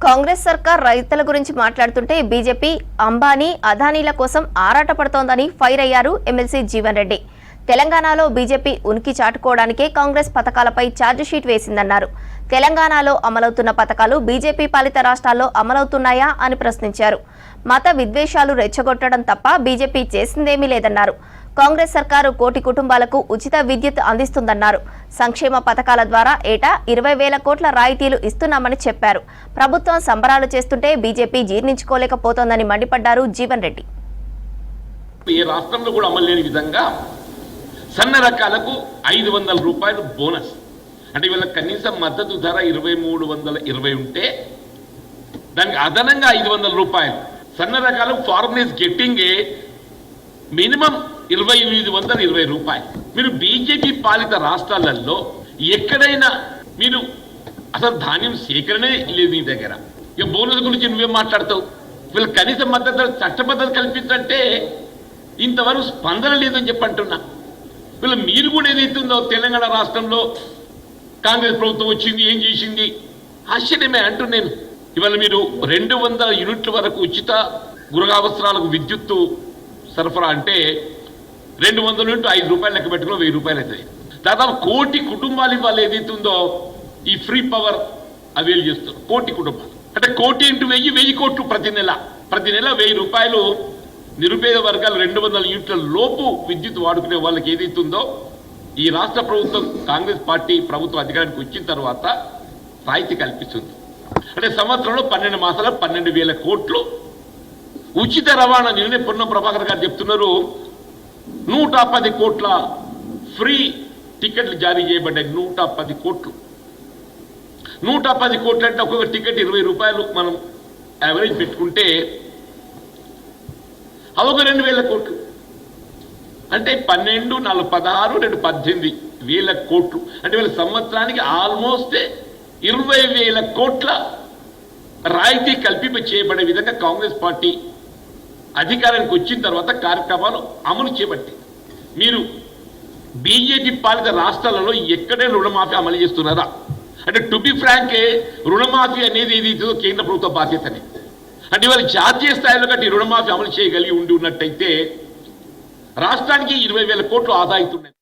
కాంగ్రెస్ సర్కార్ రైతుల గురించి మాట్లాడుతుంటే బీజేపీ అంబానీ అదానీల కోసం ఆరాటపడుతోందని ఫైర్ అయ్యారు ఎమ్మెల్సీ జీవన్ రెడ్డి. తెలంగాణలో బీజేపీ ఉనికి చాటుకోవడానికే కాంగ్రెస్ పథకాలపై ఛార్జిషీట్ వేసిందన్నారు. తెలంగాణలో అమలవుతున్న పథకాలు బీజేపీ పాలిత రాష్ట్రాల్లో అమలవుతున్నాయా అని ప్రశ్నించారు. మత విద్వేషాలు రెచ్చగొట్టడం తప్ప బీజేపీ చేసిందేమీ లేదన్నారు. కాంగ్రెస్ సర్కారు కోటి కుటుంబాలకు ఉచిత విద్యుత్ అందిస్తుందన్నారు. సంక్షేమ పథకాల ద్వారా ఏటా 20,000 కోట్ల రాయితీలు ఇస్తున్నామని చెప్పారు. ప్రభుత్వం సంబరాలు చేస్తుంటే బీజేపీ జీర్ణించుకోలేకపోతోందని మండిపడ్డారు జీవన్ రెడ్డి. ఏ రాష్ట్రంలో కూడా అమలు లేని విధంగా సన్న రకాలకు 500 రూపాయలు బోనస్, అంటే వీళ్ళ కనీస మద్దతు ధర 2320 ఉంటే దానికి అదనంగా 500 రూపాయలు. సన్న రకాలకు farmer is getting a minimum 2820 రూపాయలు. మీరు బీజేపీ పాలిత రాష్ట్రాలలో ఎక్కడైనా మీరు అసలు ధాన్యం సేకరణే లేదు నీ దగ్గర. ఇక బోనస్ గురించి నువ్వేం మాట్లాడతావు? వీళ్ళు కనీస మద్దతు చట్టబద్ధత కల్పించంటే ఇంతవరకు స్పందన లేదని చెప్పంటున్నా. వీళ్ళు మీరు కూడా ఏదైతుందో తెలంగాణ రాష్ట్రంలో కాంగ్రెస్ ప్రభుత్వం వచ్చింది, ఏం చేసింది? ఆశ్చర్యమే అంటూ నేను. ఇవాళ మీరు 200 యూనిట్ల వరకు ఉచిత గృహావసరాలకు విద్యుత్తు సరఫరా అంటే 200 నుండి 5 రూపాయలు లెక్క పెట్టుకుని 1000 రూపాయలు అవుతాయి. దాదాపు కోటి కుటుంబాలు ఇవాళ ఏదైతుందో ఈ ఫ్రీ పవర్ అవైల్ చేస్తారు. కోటి కుటుంబాలు అంటే కోటి ఇంటూ 1000 కోట్లు ప్రతి నెల 1000 రూపాయలు నిరుపేద వర్గాలు 200 యూనిట్ల లోపు విద్యుత్ వాడుకునే వాళ్ళకి ఏదైతుందో ఈ రాష్ట్ర ప్రభుత్వం కాంగ్రెస్ పార్టీ ప్రభుత్వం అధికారానికి వచ్చిన తర్వాత రాయితీ కల్పిస్తుంది. అంటే సంవత్సరంలో 12 మాసాల 12,000 కోట్లు ఉచిత రవాణా. నిన్నే పొన్నం ప్రభాకర్ గారు చెప్తున్నారు 110 కోట్ల ఫ్రీ టికెట్లు జారీ చేయబడ్డాయి. 110 కోట్లు. 110 కోట్లు అంటే ఒక్కొక్క టికెట్ 20 రూపాయలు మనం యావరేజ్ పెట్టుకుంటే అదొక 2,000 కోట్లు. అంటే 12, 4, 16, 2, 18,000 కోట్లు. అంటే వీళ్ళ సంవత్సరానికి ఆల్మోస్ట్ 20,000 కోట్ల రాయితీ కల్పింప చేయబడే విధంగా కాంగ్రెస్ పార్టీ అధికారానికి వచ్చిన తర్వాత కార్యక్రమాలు అమలు చేపట్టి మీరు బీజేపీ పాలిత రాష్ట్రాలలో ఎక్కడే రుణమాఫీ అమలు చేస్తున్నారా? అంటే టు బి ఫ్రాంక్, రుణమాఫీ అనేది ఏదైతుందో కేంద్ర ప్రభుత్వ బాధ్యతనే. అంటే ఇవాళ జాతీయ స్థాయిలో కట్టి రుణమాఫీ అమలు చేయగలిగి ఉన్నట్టయితే రాష్ట్రానికి 20,000 కోట్లు ఆదా అవుతున్నాయి.